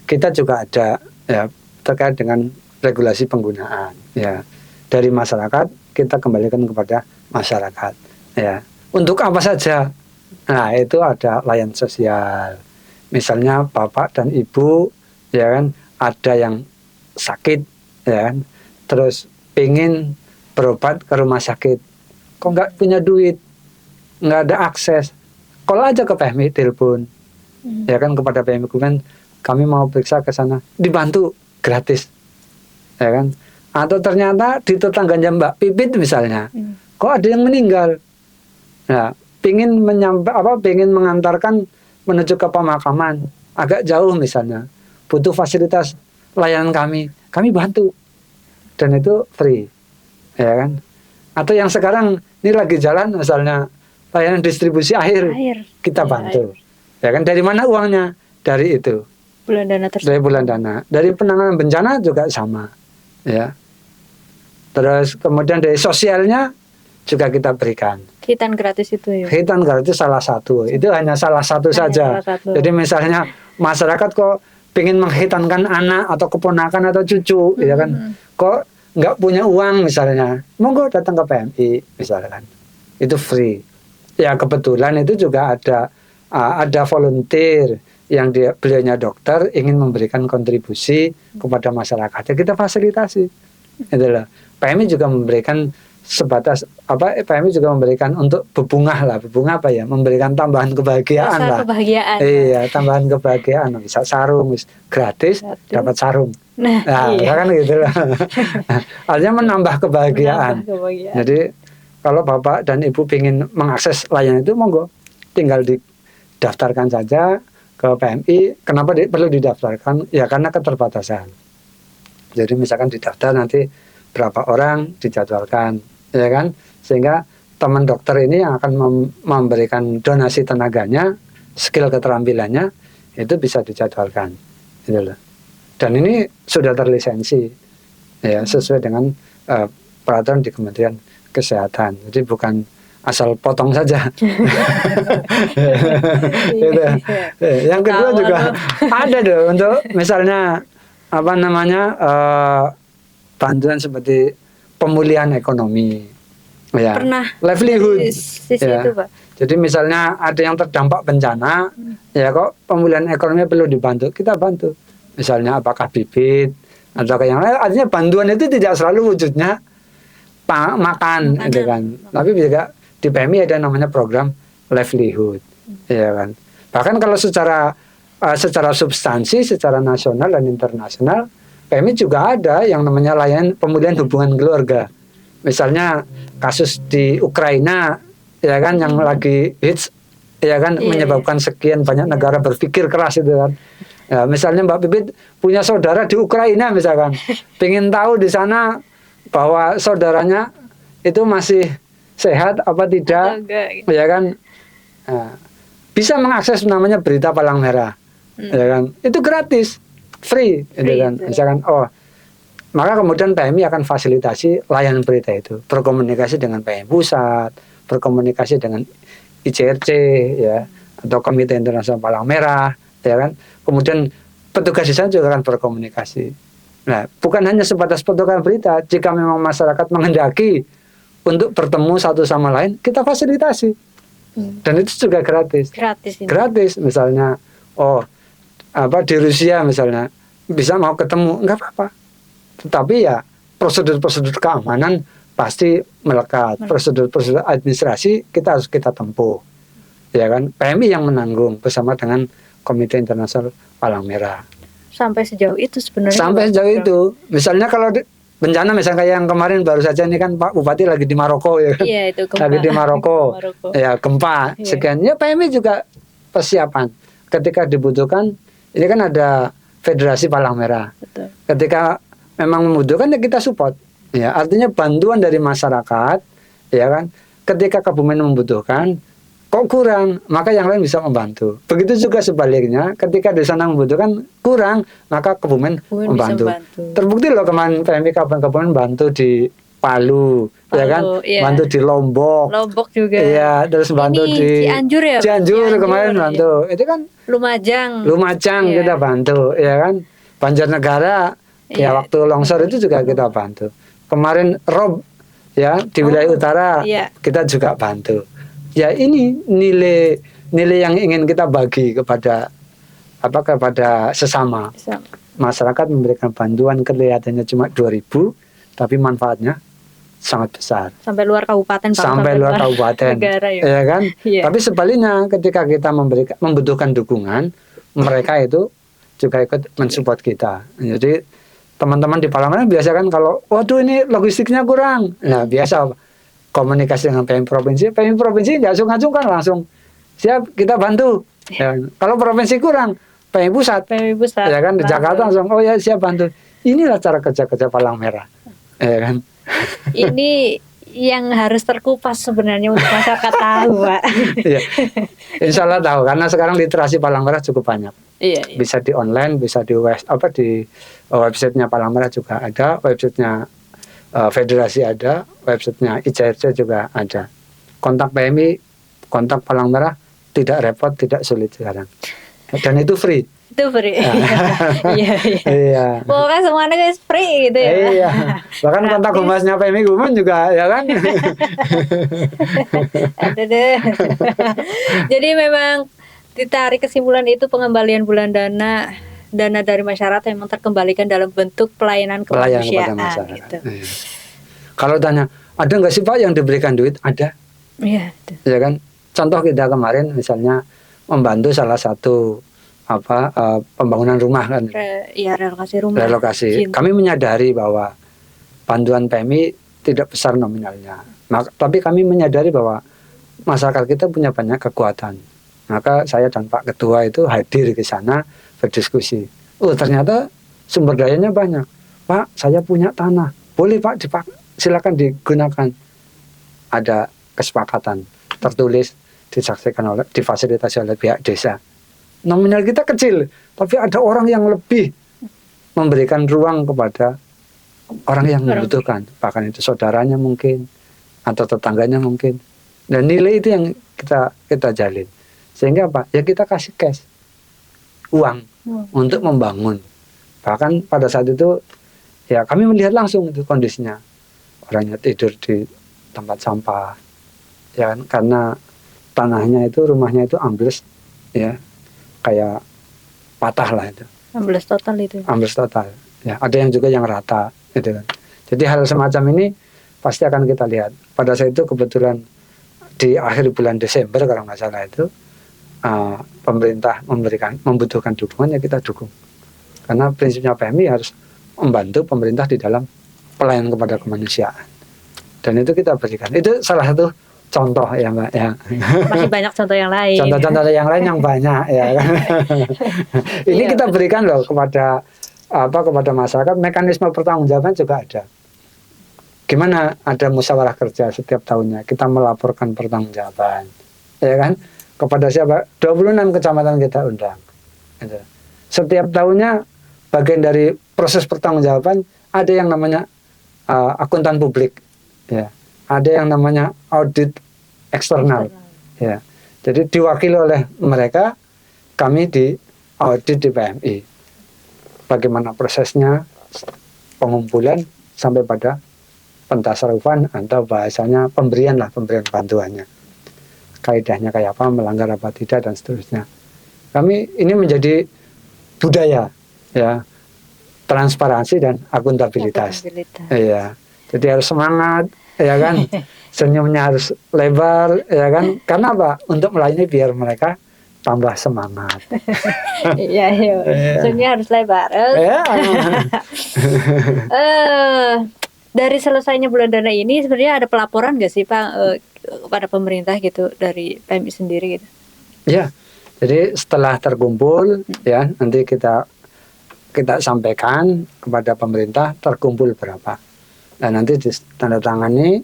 kita juga ada ya terkait dengan regulasi penggunaan ya. Dari masyarakat kita kembalikan kepada masyarakat ya. Untuk apa saja Nah, itu ada layanan sosial. Misalnya bapak dan ibu, ya kan, ada yang sakit, ya kan, terus pengen berobat ke rumah sakit, kok nggak punya duit, nggak ada akses, call aja ke PMI, telepon, ya kan, kepada PMI Kebumen, kami mau periksa ke sana, dibantu gratis, ya kan. Atau ternyata di tetangganya Mbak Pipit misalnya, kok ada yang meninggal, nah, pengen pengen mengantarkan menuju ke pemakaman agak jauh misalnya, butuh fasilitas layanan kami bantu, dan itu free, ya kan. Atau yang sekarang ini lagi jalan misalnya layanan distribusi air. Kita Iya, bantu, ya kan. Dari mana uangnya? Dari itu, bulan dana tersebut. dari bulan dana, dari penanganan bencana juga sama, ya. Terus kemudian dari sosialnya juga kita berikan. Hitan gratis itu ya. Hitan gratis salah satu, itu hanya salah satu Hanya saja. salah satu. Jadi misalnya masyarakat kok pengen menghitankan anak atau keponakan atau cucu, ya kan, kok nggak punya uang misalnya, monggo datang ke PMI misalkan, itu free. Ya kebetulan itu juga ada volunteer yang beliaunya dokter ingin memberikan kontribusi kepada masyarakat, ya kita fasilitasi. Itulah. PMI juga memberikan sebatas PMI juga memberikan untuk bebungah lah, bebungah apa ya, memberikan tambahan kebahagiaan Rasa lah. kebahagiaan. Iya, tambahan kebahagiaan, bisa sarung, gratis dapat sarung. Nah, Ya kan gitu lah. Artinya menambah kebahagiaan. Jadi kalau bapak dan ibu ingin mengakses layanan itu, monggo, tinggal didaftarkan saja ke PMI. Kenapa perlu didaftarkan? Ya karena keterbatasan. Jadi misalkan didaftar nanti berapa orang dijadwalkan, ya kan, sehingga teman dokter ini yang akan memberikan donasi tenaganya, skill keterampilannya itu bisa dijadwalkan, gitu loh. Dan ini sudah terlisensi, ya, sesuai dengan peraturan di Kementerian Kesehatan. Jadi bukan asal potong saja. Gitu. Yang kedua juga ada deh untuk misalnya bantuan seperti pemulihan ekonomi, ya, Pernah livelihood, sisi ya. itu, Pak. Jadi misalnya ada yang terdampak bencana, ya kok pemulihan ekonomi perlu dibantu, kita bantu. Misalnya apakah bibit atau yang lain. Artinya bantuan itu tidak selalu wujudnya makan, gitu kan. Tapi juga di PMI ada namanya program livelihood, ya kan. Bahkan kalau secara substansi, secara nasional dan internasional, PMI juga ada yang namanya layanan pemulihan hubungan keluarga. Misalnya kasus di Ukraina, ya kan, yang lagi hits, ya kan, menyebabkan sekian banyak negara berpikir keras itu kan. Ya, misalnya Mbak Pipit punya saudara di Ukraina misalkan, pengen tahu di sana bahwa saudaranya itu masih sehat apa tidak, ya kan, nah, bisa mengakses namanya berita Palang Merah, ya kan, itu gratis, free, gitu kan. Misalkan, maka kemudian PMI akan fasilitasi layanan berita itu, berkomunikasi dengan PMI pusat, berkomunikasi dengan ICRC, ya, atau Komite Internasional Palang Merah, ya kan. Kemudian petugas di sana juga akan berkomunikasi. Nah, bukan hanya sebatas petugas berita, jika memang masyarakat menghendaki untuk bertemu satu sama lain, kita fasilitasi. Dan itu juga gratis. Gratis, misalnya, di Rusia misalnya, bisa mau ketemu, enggak apa-apa. Tetapi ya prosedur-prosedur keamanan pasti melekat. Prosedur-prosedur administrasi kita tempuh. Ya kan? PMI yang menanggung bersama dengan Komite Internasional Palang Merah. Sampai sejauh itu sebenarnya. Sampai sejauh itu. Misalnya kalau bencana misalnya kayak yang kemarin baru saja ini kan Pak Bupati lagi di Maroko, ya kan? Iya, itu gempa. Lagi di Maroko. Ya, gempa. Iya. Sekian. Ya PMI juga persiapan. Ketika dibutuhkan, ini kan ada Federasi Palang Merah. Betul. Ketika memang membutuhkan, ya kita support. Ya, artinya bantuan dari masyarakat, ya kan. Ketika Kebumen membutuhkan, kok kurang, maka yang lain bisa membantu. Begitu juga sebaliknya, ketika di sana membutuhkan kurang, maka Kebumen membantu. Terbukti loh kemarin PMI Kebumen bantu di Palu, ya kan, iya. bantu di Lombok juga. Iya, terus bantu di Cianjur ya. Cianjur kemarin bantu. Itu kan Lumajang iya. kita bantu, ya kan. Banjarnegara, ya waktu longsor itu juga kita bantu. Kemarin rob, ya di wilayah utara, kita juga bantu. ya ini nilai yang ingin kita bagi kepada sesama. Masyarakat memberikan bantuan kelihatannya cuma 2.000, tapi manfaatnya sangat besar. Sampai luar kabupaten, sampai luar kabupaten, negara ya. Ya kan? Iya. Tapi sebaliknya ketika kita membutuhkan dukungan, mereka itu juga ikut mensupport kita. Jadi teman-teman di Palangkaraya biasa kan kalau waduh ini logistiknya kurang, nah biasa komunikasi dengan PMI provinsi nggak sungkan-sungkan, langsung siap kita bantu. Ya, kalau provinsi kurang, PMI pusat, ya kan di Jakarta langsung oh ya siap bantu. Inilah cara kerja Palang Merah, ya kan. Ini yang harus terkupas sebenarnya untuk masyarakat tahu, Pak. Iya. Insya Allah tahu karena sekarang literasi Palang Merah cukup banyak. Iya. Bisa di online, bisa di websitenya Palang Merah juga ada, websitenya federasi ada, websitenya ICRC juga ada. Kontak PMI, kontak Palang Merah tidak repot, tidak sulit sekarang. Dan itu free. Itu free. Iya. Iya. Pokoknya semuanya guys free gitu ya. Iya. Bahkan kontak humasnya PMI Kebumen juga ya kan. Ada deh. Jadi memang ditarik kesimpulan itu pengembalian bulan dana dari masyarakat memang terkembalikan dalam bentuk pelayanan kepada kemanusiaan masyarakat. gitu. Iya. Kalau tanya ada nggak sih Pak yang diberikan duit? Ada. Iya. Ya kan. Contoh kita kemarin misalnya membantu salah satu pembangunan rumah kan. Relokasi rumah. Relokasi. Kami menyadari bahwa bantuan PMI tidak besar nominalnya. Tapi kami menyadari bahwa masyarakat kita punya banyak kekuatan. Maka saya dan Pak Ketua itu hadir ke sana berdiskusi. Oh ternyata sumber dayanya banyak. Pak, saya punya tanah. Boleh Pak, silakan digunakan. Ada kesepakatan tertulis difasilitasi oleh pihak desa. Nominal kita kecil, tapi ada orang yang lebih memberikan ruang kepada orang yang membutuhkan, bahkan itu saudaranya mungkin atau tetangganya mungkin. Dan nilai itu yang kita jalin. Sehingga apa? Ya kita kasih cash, uang untuk membangun. Bahkan pada saat itu ya kami melihat langsung itu kondisinya. Orangnya tidur di tempat sampah. Ya kan? Karena tanahnya itu, rumahnya itu ambles, ya kayak patah lah itu. Ambles total itu. Ambles total. Ya, ada yang juga yang rata, gitu kan. Jadi hal semacam ini pasti akan kita lihat. Pada saat itu kebetulan di akhir bulan Desember kalau nggak salah itu pemerintah membutuhkan dukungan, ya kita dukung. Karena prinsipnya PMI harus membantu pemerintah di dalam pelayanan kepada kemanusiaan. Dan itu kita berikan. Itu salah satu contoh ya Mbak ya. Masih banyak contoh yang lain. Contoh-contoh yang lain yang banyak ya kan. Ini kita berikan loh kepada masyarakat, mekanisme pertanggungjawaban juga ada. Gimana ada musyawarah kerja setiap tahunnya, kita melaporkan pertanggungjawaban. Ya kan? Kepada siapa? 26 kecamatan kita undang. Gitu. Setiap tahunnya bagian dari proses pertanggungjawaban ada yang namanya akuntan publik. Ya. Ada yang namanya audit eksternal. Ya. Jadi diwakili oleh mereka, kami di audit di PMI. Bagaimana prosesnya, pengumpulan sampai pada pentasarufan atau bahasanya pemberian bantuannya. Kaidahnya kayak apa, melanggar apa tidak dan seterusnya. Kami ini menjadi budaya ya, transparansi dan akuntabilitas. Iya. Jadi harus semangat ya kan. Senyumnya harus lebar ya kan. Karena apa? Untuk melayani biar mereka tambah semangat. Iya. Senyumnya harus lebar. Dari selesainya bulan dana ini sebenarnya ada pelaporan nggak sih Pak kepada pemerintah gitu dari PMI sendiri gitu? Ya. Jadi setelah terkumpul ya nanti kita sampaikan kepada pemerintah terkumpul berapa. Dan nanti ditandatangani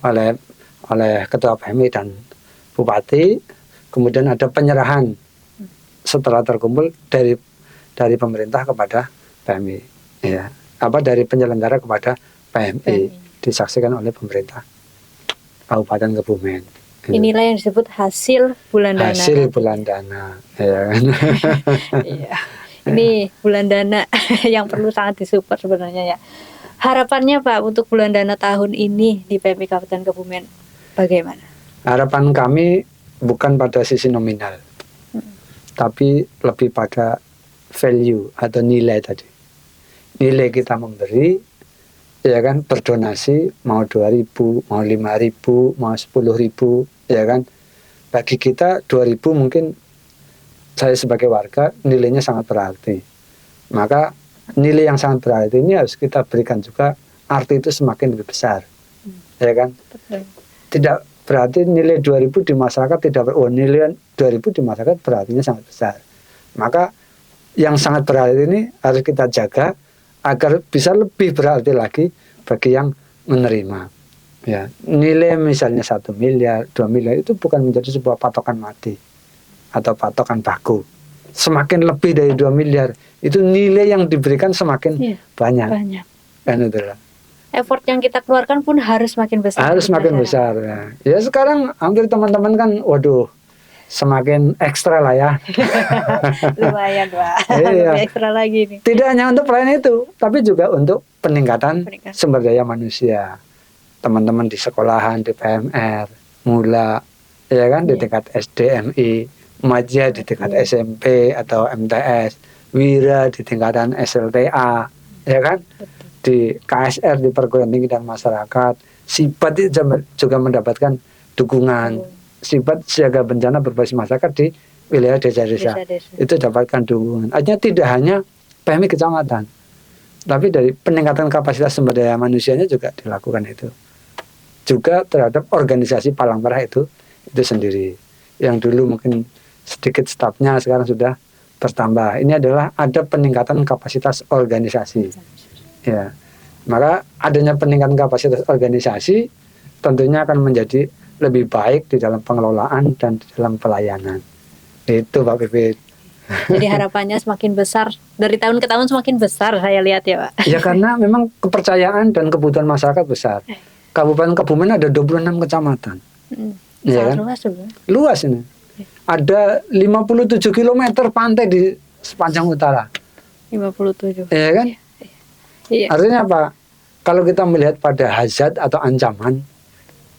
oleh Ketua PMI dan Bupati, kemudian ada penyerahan setelah terkumpul dari pemerintah kepada PMI, ya, dari penyelenggara kepada PMI, disaksikan oleh pemerintah Kabupaten Kebumen. Inilah yang disebut hasil bulan dana. Hasil bulan dana, ya kan? Iya. Ini bulan dana yang perlu sangat disupport sebenarnya ya. Harapannya Pak untuk bulan dana tahun ini di PMI Kabupaten Kebumen bagaimana? Harapan kami bukan pada sisi nominal, tapi lebih pada value atau nilai tadi. Nilai kita memberi, ya kan, berdonasi, mau 2.000, mau 5.000, mau 10.000, ya kan. Bagi kita 2.000 mungkin saya sebagai warga nilainya sangat berarti. Maka nilai yang sangat berarti ini harus kita berikan juga arti itu semakin lebih besar, ya kan. Betul. Tidak berarti nilai 2.000 di masyarakat nilai 2.000 di masyarakat berartinya sangat besar. Maka yang sangat berarti ini harus kita jaga agar bisa lebih berarti lagi bagi yang menerima. Ya, nilai misalnya 1 miliar, 2 miliar itu bukan menjadi sebuah patokan mati atau patokan baku. Semakin lebih dari 2 miliar itu nilai yang diberikan semakin banyak. Kan itu lah. Effort yang kita keluarkan pun harus makin besar. Harus makin besar. Ya sekarang hampir teman-teman kan, waduh, semakin ekstra lah ya. Lumayan, Pak. Iya. Lebih ekstra lagi nih. Tidak hanya untuk pelayanan itu, tapi juga untuk peningkatan sumber daya manusia. Teman-teman di sekolahan, di PMR, Mula, ya kan, di tingkat SDMI, Maja di tingkat SMP atau MTS, Wira di tingkatan SLTA, ya kan, di KSR di perguruan tinggi dan masyarakat, Sipat itu juga mendapatkan dukungan. Sipat siaga bencana berbasis masyarakat di wilayah desa-desa itu dapatkan dukungan. Artinya tidak hanya PMI kecamatan, tapi dari peningkatan kapasitas sumber daya manusianya juga dilakukan itu. Juga terhadap organisasi Palang Merah itu sendiri. Yang dulu mungkin sedikit stafnya sekarang sudah bertambah. Ini adalah ada peningkatan kapasitas organisasi. Ya. Maka adanya peningkatan kapasitas organisasi tentunya akan menjadi lebih baik di dalam pengelolaan dan di dalam pelayanan. Itu Pak Pipit. Jadi harapannya semakin besar, dari tahun ke tahun semakin besar saya lihat ya Pak. Ya karena memang kepercayaan dan kebutuhan masyarakat besar. Kabupaten Kebumen ada 26 kecamatan. Ya kan? Luas ini. Ada 57 km pantai di sepanjang utara. 57. Ya kan? Iya. Artinya apa? Kalau kita melihat pada hazard atau ancaman,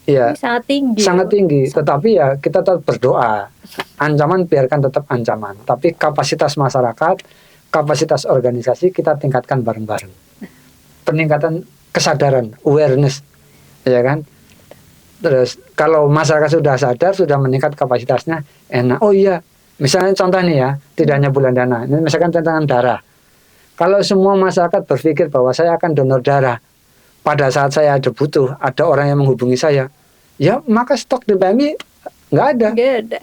ya ini sangat tinggi. Sangat tinggi. Tetapi ya kita tetap berdoa. Ancaman biarkan tetap ancaman. Tapi kapasitas masyarakat, kapasitas organisasi kita tingkatkan bareng-bareng. Peningkatan kesadaran, awareness, ya kan? Terus kalau masyarakat sudah sadar, sudah meningkat kapasitasnya, enak. Oh iya, misalnya contoh nih ya, tidak hanya bulan dana. Ini misalkan tentang darah. Kalau semua masyarakat berpikir bahwa saya akan donor darah, pada saat saya ada butuh, ada orang yang menghubungi saya, ya maka stok di PMI nggak ada. Nggak ada.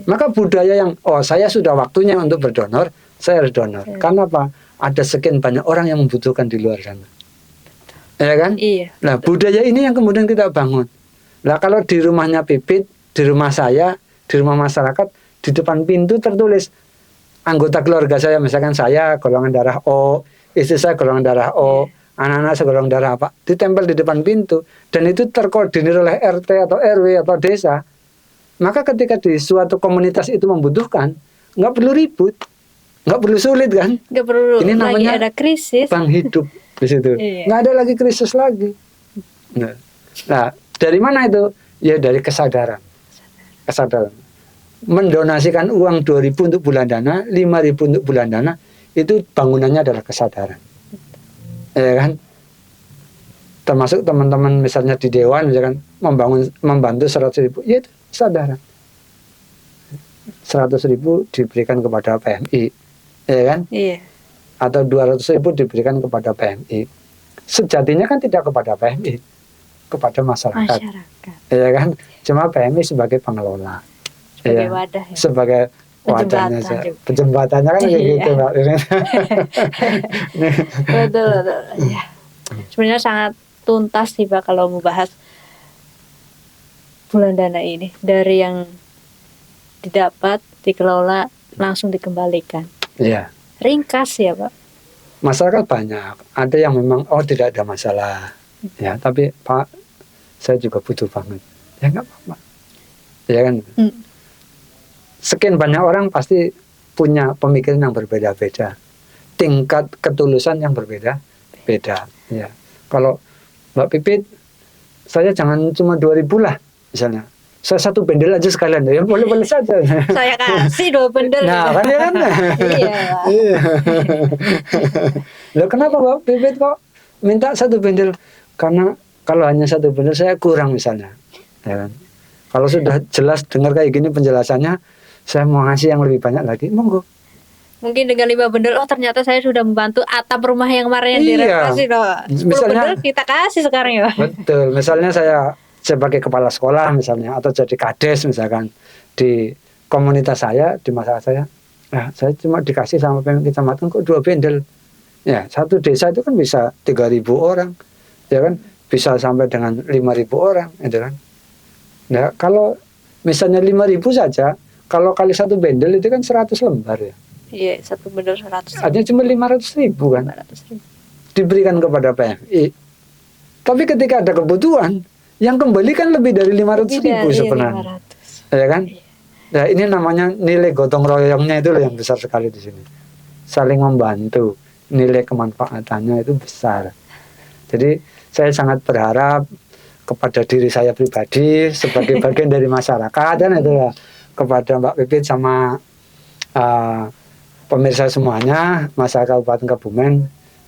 Maka budaya yang, oh saya sudah waktunya untuk berdonor, saya harus donor. Karena apa? Ada sekian banyak orang yang membutuhkan di luar sana. Ya kan? Iya. Nah budaya ini yang kemudian kita bangun. Nah kalau di rumahnya Pipit, di rumah saya, di rumah masyarakat, di depan pintu tertulis anggota keluarga saya, misalkan saya golongan darah O, istri saya golongan darah O, anak-anak saya golongan darah apa, ditempel di depan pintu, dan itu terkoordinir oleh RT atau RW atau desa. Maka ketika di suatu komunitas itu membutuhkan, nggak perlu ribut, nggak perlu sulit kan? Nggak perlu. Ini namanya lagi ada krisis. Bank hidup di situ. Nggak ada lagi krisis lagi. Nah, dari mana itu? Ya dari kesadaran. Kesadaran. Mendonasikan uang 2.000 untuk bulan dana, 5.000 untuk bulan dana, itu bangunannya adalah kesadaran. Ya kan? Termasuk teman-teman misalnya di dewan misalkan membantu 100.000, ya itu kesadaran. 100.000 diberikan kepada PMI, ya kan? Iya. Atau 200.000 diberikan kepada PMI. Sejatinya kan tidak kepada PMI, kepada masyarakat. Ya kan? Cuma PMI sebagai pengelola. Sebagai ya, wadah ya. Sebagai wadahnya, penjembatannya kan begitu Mbak. Betul. Ya. Sebenarnya sangat tuntas sih Pak kalau membahas bulan dana ini, dari yang didapat, dikelola, langsung dikembalikan. Iya. Ringkas ya Pak. Masyarakat banyak, ada yang memang tidak ada masalah, ya. Tapi Pak, saya juga butuh banget, ya nggak apa-apa, ya kan. Sekian banyak orang pasti punya pemikiran yang berbeda-beda, tingkat ketulusan yang berbeda-beda. Ya, kalau Mbak Pipit, saya jangan cuma 2.000 lah, misalnya. saya satu bendel aja sekalian, ya boleh-boleh saja. Saya kasih 2 bendel. Nah, kan ya kan? Iya. Iya. Loh, kenapa Pak Pipit kok minta satu bendel? Karena kalau hanya satu bendel saya kurang misalnya. Ya kan? Kalau sudah jelas dengar kayak gini penjelasannya, saya mau ngasih yang lebih banyak lagi, monggo. Mungkin dengan 5 bendel, oh ternyata saya sudah membantu atap rumah yang kemarin yang Iya. direnovasi loh. 10 Misalnya- bendel kita kasih sekarang ya. Betul. Misalnya saya sebagai kepala sekolah misalnya, atau jadi kades misalkan di komunitas saya, di masyarakat saya, nah saya cuma dikasih sama Pemkab Kecamatan kok 2 bendel. Ya, satu desa itu kan bisa 3.000 orang, ya kan, bisa sampai dengan 5.000 orang, gitu kan. Nah, kalau misalnya 5.000 saja, kalau kali satu bendel itu kan 100 lembar ya. Iya, 1 bendel 100. Artinya cuma 500.000 kan 500.000. diberikan kepada PMI. Tapi ketika ada kebutuhan, yang kembali kan lebih dari 500.000 sebenarnya, ya kan? Nah, ini namanya nilai gotong royongnya itu loh yang besar sekali di sini. Saling membantu, nilai kemanfaatannya itu besar. Jadi saya sangat berharap kepada diri saya pribadi sebagai bagian dari masyarakat, dan itu ya, kepada Mbak Pipit sama pemirsa semuanya, masyarakat Kabupaten Kebumen,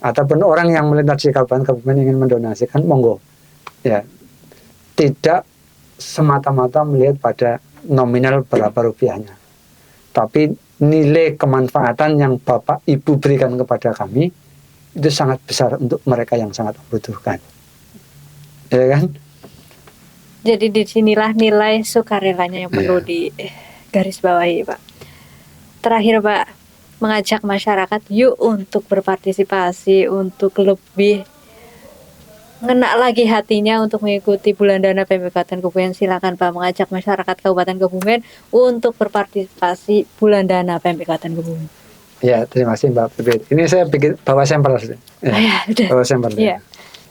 ataupun orang yang melintas di Kabupaten Kebumen ingin mendonasikan, monggo. Ya, tidak semata-mata melihat pada nominal berapa rupiahnya, tapi nilai kemanfaatan yang Bapak Ibu berikan kepada kami itu sangat besar untuk mereka yang sangat membutuhkan, ya kan? Jadi disinilah nilai sukarelanya yang perlu digarisbawahi, Pak. Terakhir, Pak, mengajak masyarakat yuk untuk berpartisipasi, untuk lebih ngena lagi hatinya untuk mengikuti bulan dana PMI Kabupaten Kebumen. Silakan Pak, mengajak masyarakat Kabupaten Kebumen untuk berpartisipasi bulan dana PMI Kabupaten Kebumen. Ya, terima kasih Mbak Pipit. Ini saya bikin bawa sampel. Ya, udah. bawa sampel. Iya.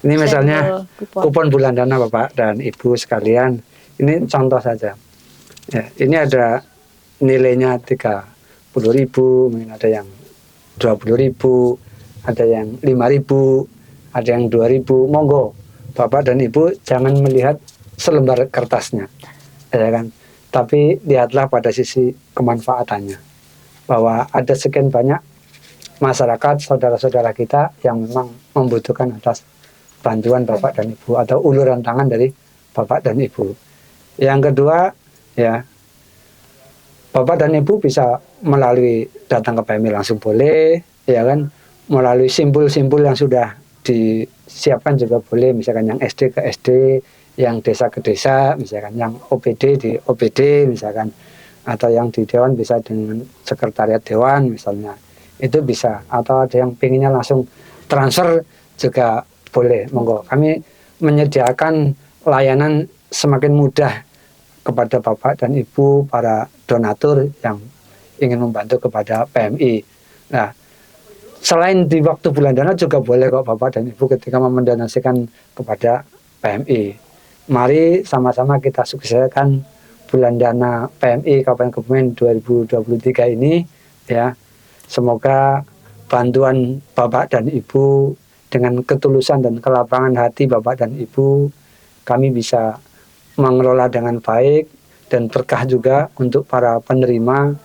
Ini misalnya Sampel kupon bulan dana Bapak dan Ibu sekalian. Ini contoh saja. Ya, ini ada nilainya 30.000, mungkin ada yang 20.000, ada yang 5.000, ada yang 2.000. Monggo Bapak dan Ibu jangan melihat selembar kertasnya, ya kan? Tapi lihatlah pada sisi kemanfaatannya, bahwa ada sekian banyak masyarakat, saudara-saudara kita yang memang membutuhkan atas bantuan Bapak dan Ibu atau uluran tangan dari Bapak dan Ibu. Yang kedua, ya, Bapak dan Ibu bisa melalui datang ke PMI langsung boleh, ya kan, melalui simpul-simpul yang sudah disiapkan juga boleh, misalkan yang SD ke SD, yang desa ke desa, misalkan yang OPD di OPD misalkan, atau yang di dewan bisa dengan sekretariat dewan misalnya, itu bisa. Atau ada yang pengennya langsung transfer juga boleh, monggo. Kami menyediakan layanan semakin mudah kepada Bapak dan Ibu para donatur yang ingin membantu kepada PMI. Nah, selain di waktu bulan dana juga boleh kok Bapak dan Ibu ketika mendonasikan kepada PMI. Mari sama-sama kita sukseskan bulan dana PMI Kabupaten Kebumen 2023 ini, ya. Semoga bantuan Bapak dan Ibu dengan ketulusan dan kelapangan hati Bapak dan Ibu, kami bisa mengelola dengan baik dan berkah juga untuk para penerima,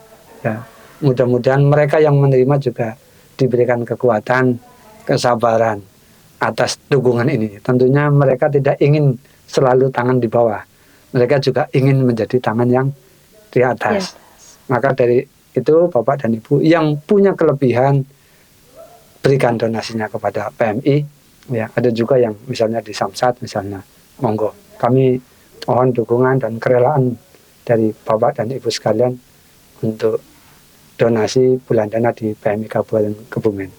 ya. Mudah-mudahan mereka yang menerima juga diberikan kekuatan, kesabaran atas dukungan ini. Tentunya mereka tidak ingin selalu tangan di bawah, mereka juga ingin menjadi tangan yang di atas. Maka dari itu Bapak dan Ibu yang punya kelebihan, berikan donasinya kepada PMI. Ya, ada juga yang misalnya di Samsat misalnya, monggo. Kami mohon dukungan dan kerelaan dari Bapak dan Ibu sekalian untuk donasi bulan dana di PMI Kabupaten Kebumen.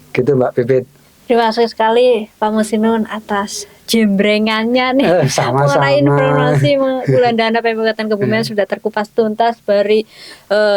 Gitu Mbak Pipit. Terima kasih sekali Pak Musinun atas jembrengannya nih Sama-sama. mengenai informasi bulan dana PMI Kabupaten Kebumen sudah terkupas tuntas dari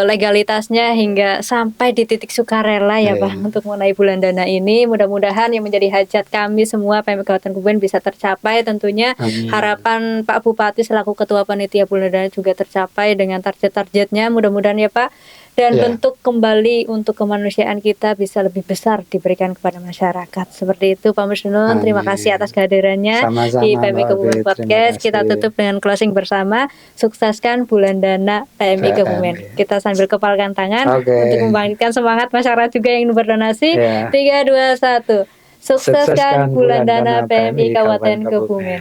legalitasnya hingga sampai di titik sukarela ya Pak untuk mengenai bulan dana ini. Mudah-mudahan yang menjadi hajat kami semua PMI Kabupaten Kebumen bisa tercapai tentunya. Amin. Harapan Pak Bupati selaku Ketua Panitia bulan dana juga tercapai dengan target-targetnya, mudah-mudahan ya Pak. Dan bentuk kembali untuk kemanusiaan kita bisa lebih besar diberikan kepada masyarakat. Seperti itu Pak Musnun, terima kasih atas kehadirannya. waktunya Sama-sama, di PMI Mbak Kebumen Obi, Podcast. terima Kita kasih. tutup dengan closing bersama. Sukseskan bulan dana PMI Kebumen. Kita sambil kepalkan tangan Oke. untuk membangkitkan semangat masyarakat juga yang ingin berdonasi. Ya. 3, 2, 1. Sukseskan bulan dana PMI Kabupaten Kebumen.